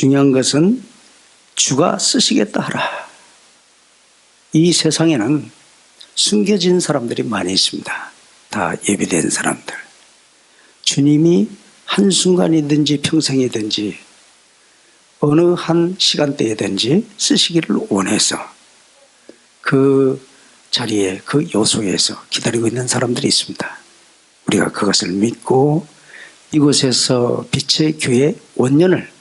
중요한 것은 주가 쓰시겠다 하라. 이 세상에는 숨겨진 사람들이 많이 있습니다. 다 예비된 사람들. 주님이 한순간이든지 평생이든지 어느 한 시간대이든지 쓰시기를 원해서 그 자리에 그 요소에서 기다리고 있는 사람들이 있습니다. 우리가 그것을 믿고 이곳에서 빛의 교회 원년을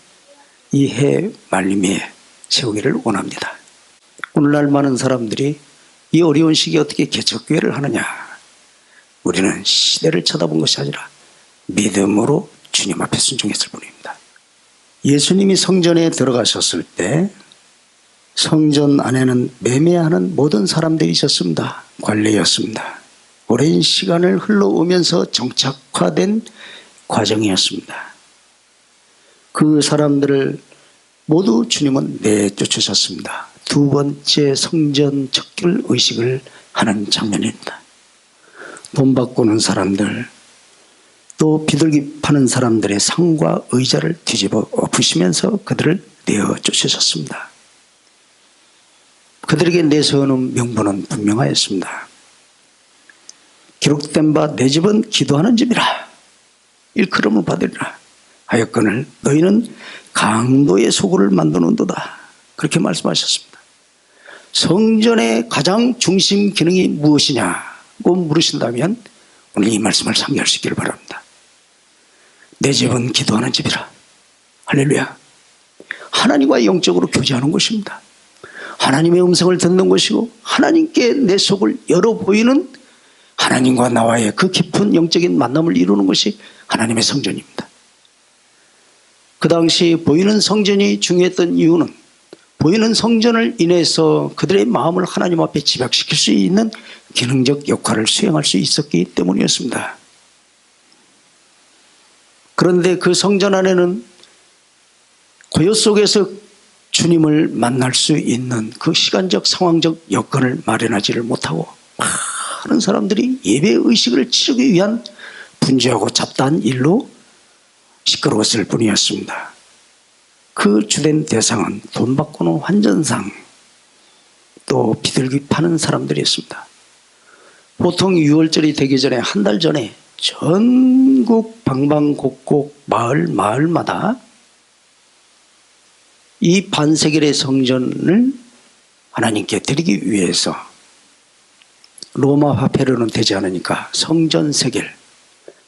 이 해 말림에 세우기를 원합니다. 오늘날 많은 사람들이 이 어려운 시기에 어떻게 개척교회를 하느냐. 우리는 시대를 쳐다본 것이 아니라 믿음으로 주님 앞에 순종했을 뿐입니다. 예수님이 성전에 들어가셨을 때 성전 안에는 매매하는 모든 사람들이 있었습니다. 관례였습니다. 오랜 시간을 흘러오면서 정착화된 과정이었습니다. 그 사람들을 모두 주님은 내쫓으셨습니다. 두 번째 성전 척결 의식을 하는 장면입니다. 돈 바꾸는 사람들, 또 비둘기 파는 사람들의 상과 의자를 뒤집어 엎으시면서 그들을 내어쫓으셨습니다. 그들에게 내세우는 명분은 분명하였습니다. 기록된 바 내 집은 기도하는 집이라 일컬음을 받으리라 하였거늘 너희는 강도의 소굴을 만드는도다. 그렇게 말씀하셨습니다. 성전의 가장 중심 기능이 무엇이냐고 물으신다면 오늘 이 말씀을 상기하시기를 바랍니다. 내 집은 기도하는 집이라. 할렐루야. 하나님과 영적으로 교제하는 것입니다. 하나님의 음성을 듣는 것이고 하나님께 내 속을 열어 보이는 하나님과 나와의 그 깊은 영적인 만남을 이루는 것이 하나님의 성전입니다. 그 당시 보이는 성전이 중요했던 이유는 보이는 성전을 인해서 그들의 마음을 하나님 앞에 집약시킬 수 있는 기능적 역할을 수행할 수 있었기 때문이었습니다. 그런데 그 성전 안에는 고요 속에서 주님을 만날 수 있는 그 시간적 상황적 여건을 마련하지를 못하고 많은 사람들이 예배의식을 치르기 위한 분주하고 잡다한 일로 시끄러웠을 뿐이었습니다. 그 주된 대상은 돈 바꾸는 환전상 또 비둘기 파는 사람들이었습니다. 보통 6월절이 되기 전에 한 달 전에 전국 방방곡곡 마을마다 이 반세겔의 성전을 하나님께 드리기 위해서 로마 화폐로는 되지 않으니까 성전 세겔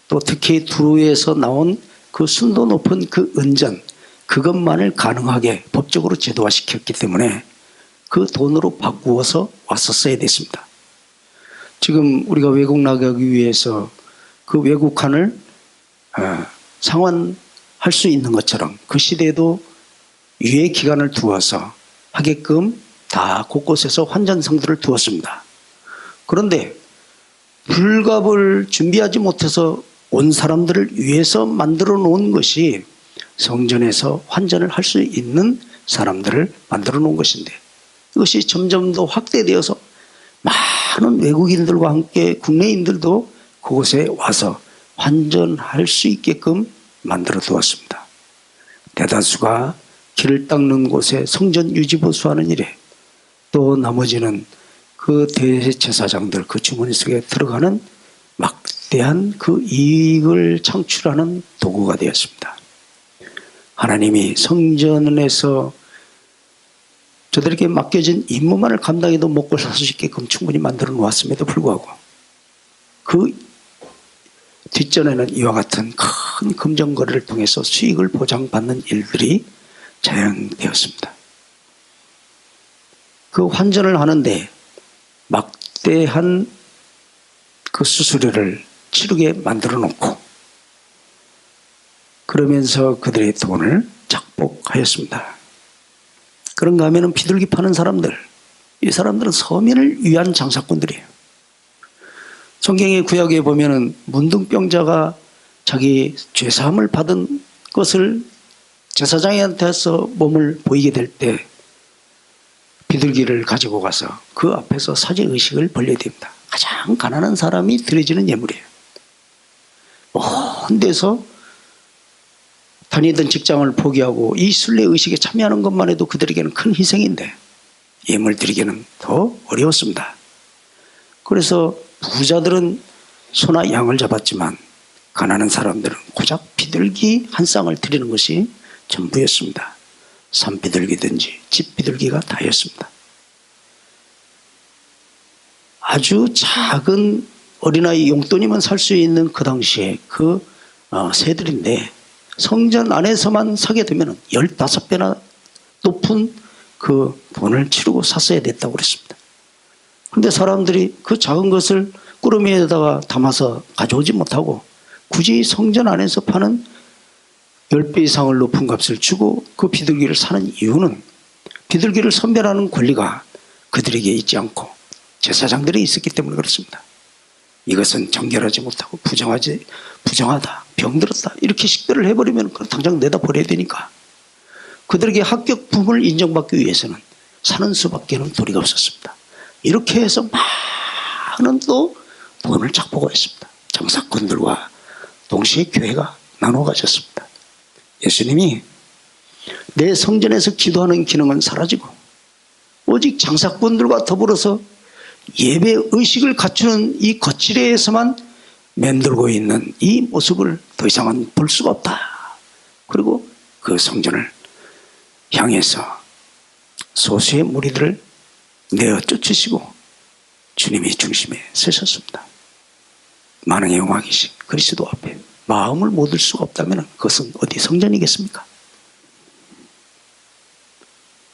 또 특히 두루에서 나온 그 순도 높은 그 은전 그것만을 가능하게 법적으로 제도화시켰기 때문에 그 돈으로 바꾸어서 왔었어야 됐습니다. 지금 우리가 외국 나가기 위해서 그 외국환을 상환할 수 있는 것처럼 그 시대에도 유예 기간을 두어서 하게끔 다 곳곳에서 환전성들을 두었습니다. 그런데 불갑을 준비하지 못해서 온 사람들을 위해서 만들어 놓은 것이 성전에서 환전을 할 수 있는 사람들을 만들어 놓은 것인데 이것이 점점 더 확대되어서 많은 외국인들과 함께 국내인들도 그곳에 와서 환전할 수 있게끔 만들어 두었습니다. 대다수가 길을 닦는 곳에 성전 유지보수하는 일에 또 나머지는 그 대제사장들 그 주머니 속에 들어가는 막대한 그 이익을 창출하는 도구가 되었습니다. 하나님이 성전에서 저들에게 맡겨진 임무만을 감당해도 먹고 살 수 있게끔 충분히 만들어 놓았음에도 불구하고 그 뒷전에는 이와 같은 큰 금전거래를 통해서 수익을 보장받는 일들이 자행되었습니다. 그 환전을 하는데 막대한 그 수수료를 치르게 만들어 놓고 그러면서 그들의 돈을 착복하였습니다. 그런가 하면 비둘기 파는 사람들, 이 사람들은 서민을 위한 장사꾼들이에요. 성경의 구약에 보면은 문둥병자가 자기 죄사함을 받은 것을 제사장한테서 몸을 보이게 될 때 비둘기를 가지고 가서 그 앞에서 사죄의식을 벌려야 됩니다. 가장 가난한 사람이 드려지는 예물이에요. 먼 데서 다니던 직장을 포기하고 이 순례의식에 참여하는 것만 해도 그들에게는 큰 희생인데 예물 드리기는 더 어려웠습니다. 그래서 부자들은 소나 양을 잡았지만 가난한 사람들은 고작 비둘기 한 쌍을 드리는 것이 전부였습니다. 산 비둘기든지 집 비둘기가 다였습니다. 아주 작은 어린아이 용돈이면 살 수 있는 그 당시에 그 새들인데 성전 안에서만 사게 되면 15배나 높은 그 돈을 치르고 샀어야 됐다고 그랬습니다. 그런데 사람들이 그 작은 것을 꾸러미에다가 담아서 가져오지 못하고 굳이 성전 안에서 파는 10배 이상을 높은 값을 주고 그 비둘기를 사는 이유는 비둘기를 선별하는 권리가 그들에게 있지 않고 제사장들이 있었기 때문에 그렇습니다. 이것은 정결하지 못하고 부정하다, 병들었다 이렇게 식별을 해버리면 당장 내다 버려야 되니까 그들에게 합격품을 인정받기 위해서는 사는 수밖에는 도리가 없었습니다. 이렇게 해서 많은 또 돈을 착보했습니다. 장사꾼들과 동시에 교회가 나눠 가졌습니다. 예수님이 내 성전에서 기도하는 기능은 사라지고 오직 장사꾼들과 더불어서 예배 의식을 갖추는 이 거칠애에서만 맴돌고 있는 이 모습을 더 이상은 볼 수가 없다. 그리고 그 성전을 향해서 소수의 무리들을 내어 쫓으시고 주님이 중심에 서셨습니다. 만왕의 영광이신 그리스도 앞에 마음을 못 들 수가 없다면 그것은 어디 성전이겠습니까?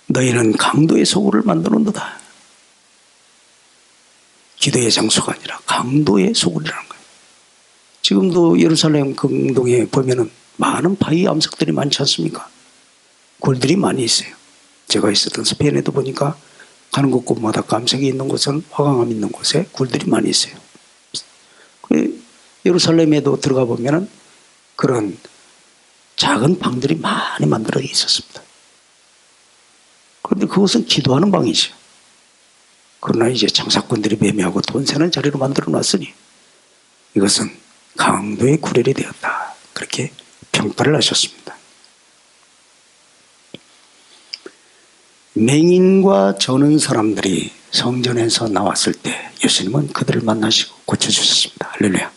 너희는 강도의 소굴을 만드는도다. 기도의 장소가 아니라 강도의 소굴이라는 거예요. 지금도 예루살렘 금동에 보면은 많은 바위 암석들이 많지 않습니까? 굴들이 많이 있어요. 제가 있었던 스페인에도 보니까 가는 곳곳마다 감색이 있는 곳은 화강암 있는 곳에 굴들이 많이 있어요. 예루살렘에도 들어가 보면은 그런 작은 방들이 많이 만들어 있었습니다. 그런데 그것은 기도하는 방이죠. 그러나 이제 장사꾼들이 매매하고 돈 세는 자리로 만들어 놨으니 이것은 강도의 구렬이 되었다. 그렇게 평가를 하셨습니다. 맹인과 저는 사람들이 성전에서 나왔을 때 예수님은 그들을 만나시고 고쳐주셨습니다. 할렐루야.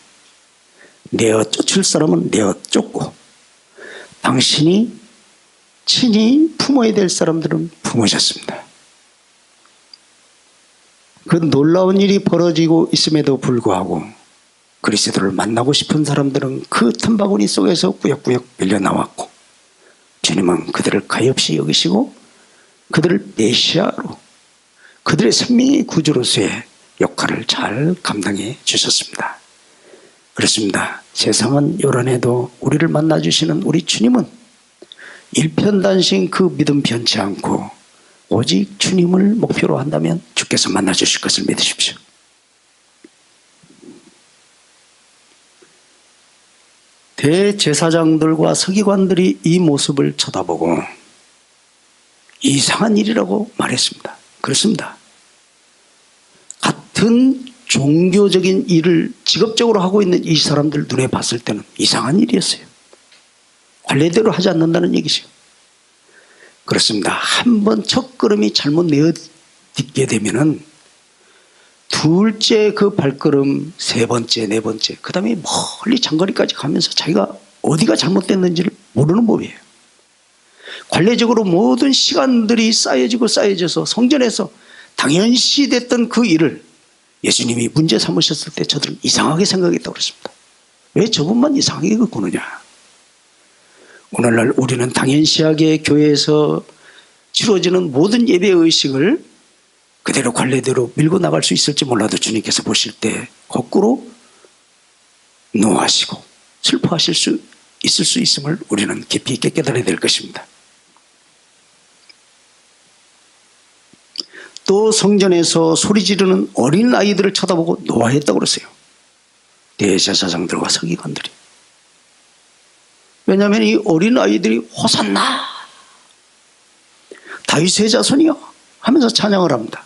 내어 쫓을 사람은 내어 쫓고 당신이 친히 품어야 될 사람들은 품으셨습니다. 그 놀라운 일이 벌어지고 있음에도 불구하고 그리스도를 만나고 싶은 사람들은 그 틈바구니 속에서 꾸역꾸역 밀려 나왔고 주님은 그들을 가엾이 여기시고 그들을 메시아로 그들의 생명의 구주로서의 역할을 잘 감당해 주셨습니다. 그렇습니다. 세상은 요란해도 우리를 만나주시는 우리 주님은 일편단심 그 믿음 변치 않고 오직 주님을 목표로 한다면 주께서 만나주실 것을 믿으십시오. 대제사장들과 서기관들이 이 모습을 쳐다보고 이상한 일이라고 말했습니다. 그렇습니다. 같은 종교적인 일을 직업적으로 하고 있는 이 사람들 눈에 봤을 때는 이상한 일이었어요. 관례대로 하지 않는다는 얘기죠. 그렇습니다. 한번 첫걸음이 잘못 내어딛게 되면은 둘째 그 발걸음 세 번째, 네 번째, 그 다음에 멀리 장거리까지 가면서 자기가 어디가 잘못됐는지를 모르는 법이에요. 관례적으로 모든 시간들이 쌓여져서 성전에서 당연시 됐던 그 일을 예수님이 문제 삼으셨을 때 저들은 이상하게 생각했다고 그랬습니다. 왜 저분만 이상하게 구느냐. 오늘날 우리는 당연시하게 교회에서 치러지는 모든 예배의식을 그대로 관례대로 밀고 나갈 수 있을지 몰라도 주님께서 보실 때 거꾸로 노하시고 슬퍼하실 수 있을 수 있음을 우리는 깊이 있게 깨달아야 될 것입니다. 또 성전에서 소리 지르는 어린 아이들을 쳐다보고 노하했다고 그랬어요. 대제사장들과 서기관들이. 왜냐하면 이 어린 아이들이 호산나 다윗의 자손이요 하면서 찬양을 합니다.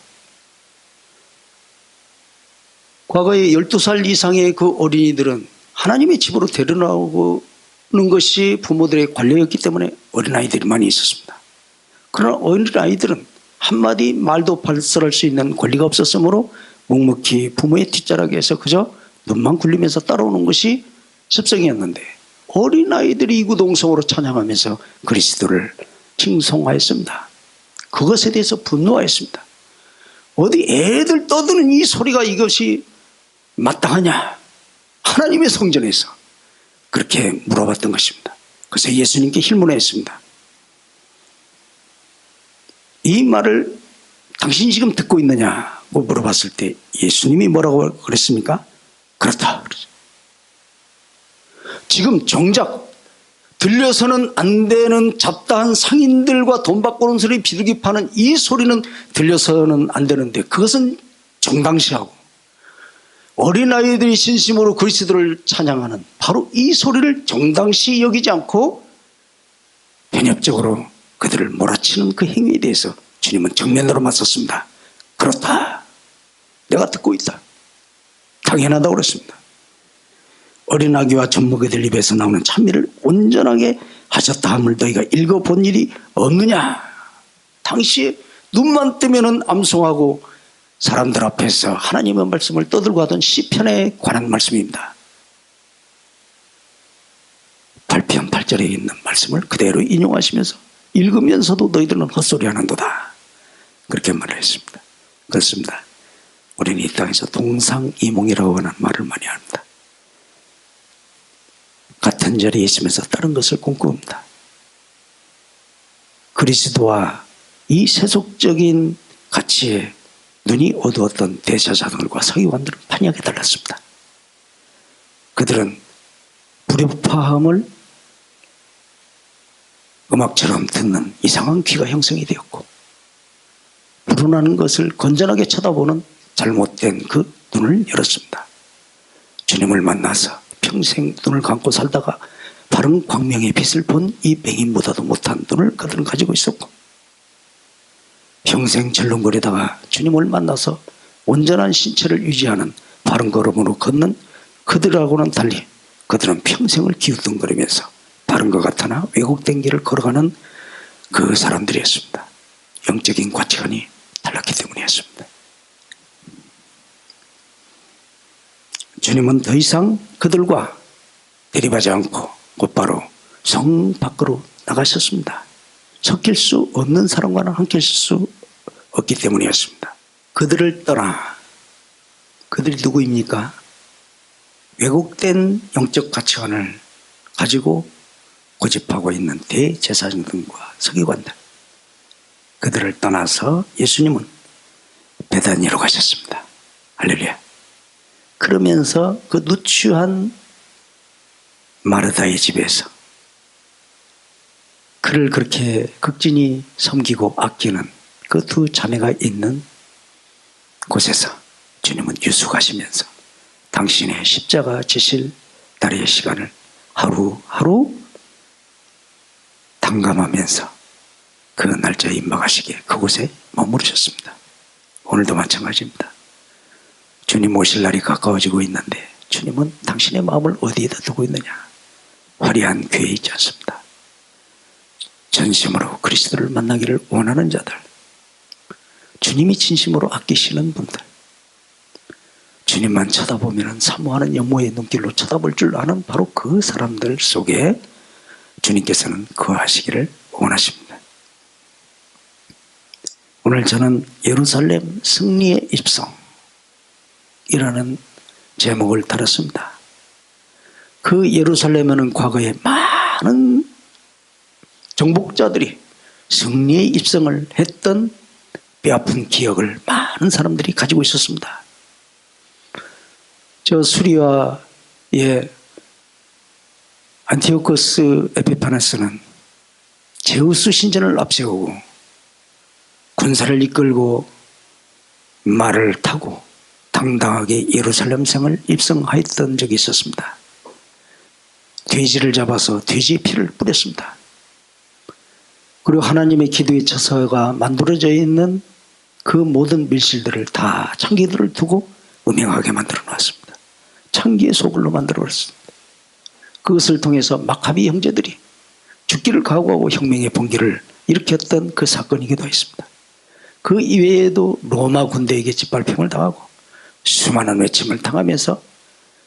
과거에 12살 이상의 그 어린이들은 하나님의 집으로 데려나오고 것이 부모들의 관례였기 때문에 어린아이들이 많이 있었습니다. 그러나 어린아이들은 한마디 말도 발설할 수 있는 권리가 없었으므로 묵묵히 부모의 뒷자락에서 그저 눈만 굴리면서 따라오는 것이 습성이었는데, 어린아이들이 이구동성으로 찬양하면서 그리스도를 칭송하였습니다. 그것에 대해서 분노하였습니다. 어디 애들 떠드는 이 소리가 이것이 마땅하냐? 하나님의 성전에서 그렇게 물어봤던 것입니다. 그래서 예수님께 힐문했습니다. 이 말을 당신이 지금 듣고 있느냐고 물어봤을 때 예수님이 뭐라고 그랬습니까? 그렇다. 지금 정작 들려서는 안 되는 잡다한 상인들과 돈 바꾸는 소리, 비둘기 파는 이 소리는 들려서는 안 되는데 그것은 정당시하고, 어린아이들이 진심으로 그리스도를 찬양하는 바로 이 소리를 정당시 여기지 않고 편협적으로 그들을 몰아치는 그 행위에 대해서 주님은 정면으로 맞섰습니다. 그렇다. 내가 듣고 있다. 당연하다고 그랬습니다. 어린아기와 젖먹이들 입에서 나오는 찬미를 온전하게 하셨다 함을 너희가 읽어본 일이 없느냐? 당시에 눈만 뜨면은 암송하고 사람들 앞에서 하나님의 말씀을 떠들고 하던 시편에 관한 말씀입니다. 8편 8절에 있는 말씀을 그대로 인용하시면서 읽으면서도 너희들은 헛소리 하는도다. 그렇게 말을 했습니다. 그렇습니다. 우리는 이 땅에서 동상이몽이라고 하는 말을 많이 합니다. 같은 자리에 있으면서 다른 것을 꿈꿉니다. 그리스도와 이 세속적인 가치에 눈이 어두웠던 대제사장들과 서기관들은 판이하게 달랐습니다. 그들은 불협화음을 음악처럼 듣는 이상한 귀가 형성이 되었고, 불운하는 것을 건전하게 쳐다보는 잘못된 그 눈을 열었습니다. 주님을 만나서 평생 눈을 감고 살다가 바른 광명의 빛을 본 이 맹인보다도 못한 눈을 그들은 가지고 있었고, 평생 절렁거리다가 주님을 만나서 온전한 신체를 유지하는 바른 걸음으로 걷는 그들하고는 달리 그들은 평생을 기웃뚱거리면서 바른 것 같으나 왜곡된 길을 걸어가는 그 사람들이었습니다. 영적인 가치관이 달랐기 때문이었습니다. 주님은 더 이상 그들과 대립하지 않고 곧바로 성 밖으로 나가셨습니다. 섞일 수 없는 사람과는 함께 있을 수 없기 때문이었습니다. 그들을 떠나, 그들이 누구입니까? 왜곡된 영적 가치관을 가지고 고집하고 있는 대제사장들과 서기관들, 그들을 떠나서 예수님은 베다니로 가셨습니다. 할렐루야. 그러면서 그 누추한 마르다의 집에서 그를 그렇게 극진히 섬기고 아끼는 그 두 자매가 있는 곳에서 주님은 유숙하시면서 당신의 십자가 지실 날의 시간을 하루하루 탕감하면서 그 날짜에 임박하시기에 그곳에 머무르셨습니다. 오늘도 마찬가지입니다. 주님 오실 날이 가까워지고 있는데 주님은 당신의 마음을 어디에다 두고 있느냐? 화려한 교회에 있지 않습니다. 전심으로 그리스도를 만나기를 원하는 자들, 주님이 진심으로 아끼시는 분들, 주님만 쳐다보면 사모하는 연모의 눈길로 쳐다볼 줄 아는 바로 그 사람들 속에 주님께서는 거하시기를 원하십니다. 오늘 저는 예루살렘 승리의 입성이라는 제목을 달았습니다. 그 예루살렘에는 과거에 많은 정복자들이 승리의 입성을 했던 뼈아픈 기억을 많은 사람들이 가지고 있었습니다. 저 수리아의 안티오코스 에피파네스는 제우스 신전을 앞세우고 군사를 이끌고 말을 타고 당당하게 예루살렘성을 입성하였던 적이 있었습니다. 돼지를 잡아서 돼지의 피를 뿌렸습니다. 그리고 하나님의 기도의 처소가 만들어져 있는 그 모든 밀실들을 다 창기들을 두고 음행하게 만들어 놨습니다. 창기의 소굴로 만들어 버렸습니다. 그것을 통해서 마카비 형제들이 죽기를 각오하고 혁명의 번개를 일으켰던 그 사건이기도 했습니다. 그 이외에도 로마 군대에게 짓밟힘을 당하고 수많은 외침을 당하면서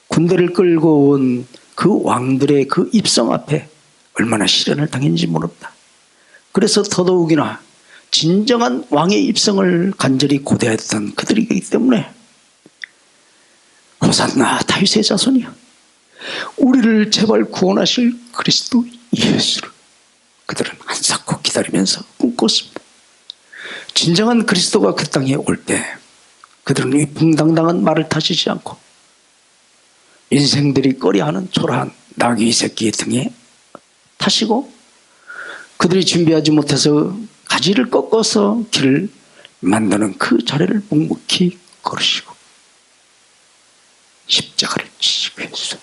군대를 끌고 온 그 왕들의 그 입성 앞에 얼마나 시련을 당했는지 모릅니다. 그래서 더더욱이나 진정한 왕의 입성을 간절히 고대했던 그들이기 때문에 호산나 다윗의 자손이여, 우리를 제발 구원하실 그리스도 예수를 그들은 한사코 기다리면서 꿈꿨습니다. 진정한 그리스도가 그 땅에 올 때 그들은 위풍당당한 말을 타시지 않고 인생들이 꺼려하는 초라한 나귀 새끼의 등에 타시고 그들이 준비하지 못해서 가지를 꺾어서 길을 만드는 그 자리를 묵묵히 걸으시고 십자가를 지시기 위해서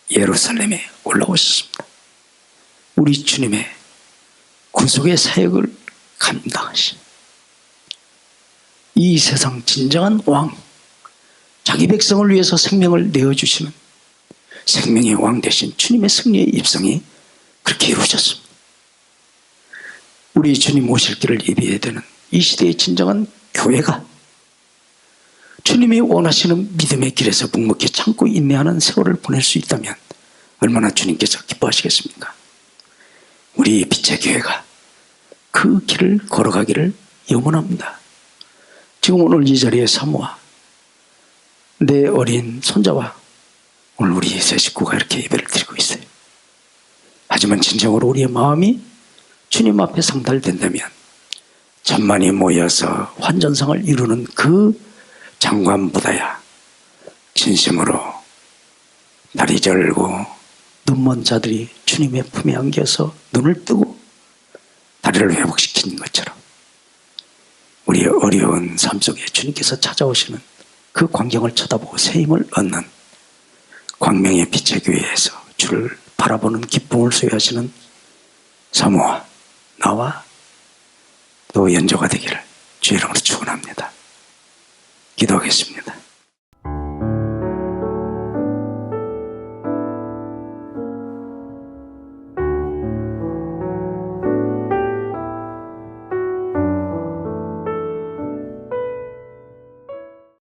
예루살렘에 올라오셨습니다. 우리 주님의 구속의 사역을 감당하신 이 세상 진정한 왕, 자기 백성을 위해서 생명을 내어주시는 생명의 왕 되신 주님의 승리의 입성이 그렇게 이루어졌습니다. 우리 주님 오실 길을 예비해야 되는 이 시대의 진정한 교회가 주님이 원하시는 믿음의 길에서 묵묵히 참고 인내하는 세월을 보낼 수 있다면 얼마나 주님께서 기뻐하시겠습니까? 우리 빛의 교회가 그 길을 걸어가기를 염원합니다. 지금 오늘 이 자리에 사모와 내 어린 손자와 오늘 우리 세 식구가 이렇게 예배를 드리고 있어요. 하지만 진정으로 우리의 마음이 주님 앞에 상달된다면 천만이 모여서 환전상을 이루는 그 장관보다야 진심으로 다리 절고 눈먼 자들이 주님의 품에 안겨서 눈을 뜨고 다리를 회복시키는 것처럼 우리의 어려운 삶 속에 주님께서 찾아오시는 그 광경을 쳐다보고 새 힘을 얻는 광명의 빛의 교회에서 주를 바라보는 기쁨을 소유하시는 사모와 나와 또 연조가 되기를 주의 이름으로 축원합니다. 기도하겠습니다.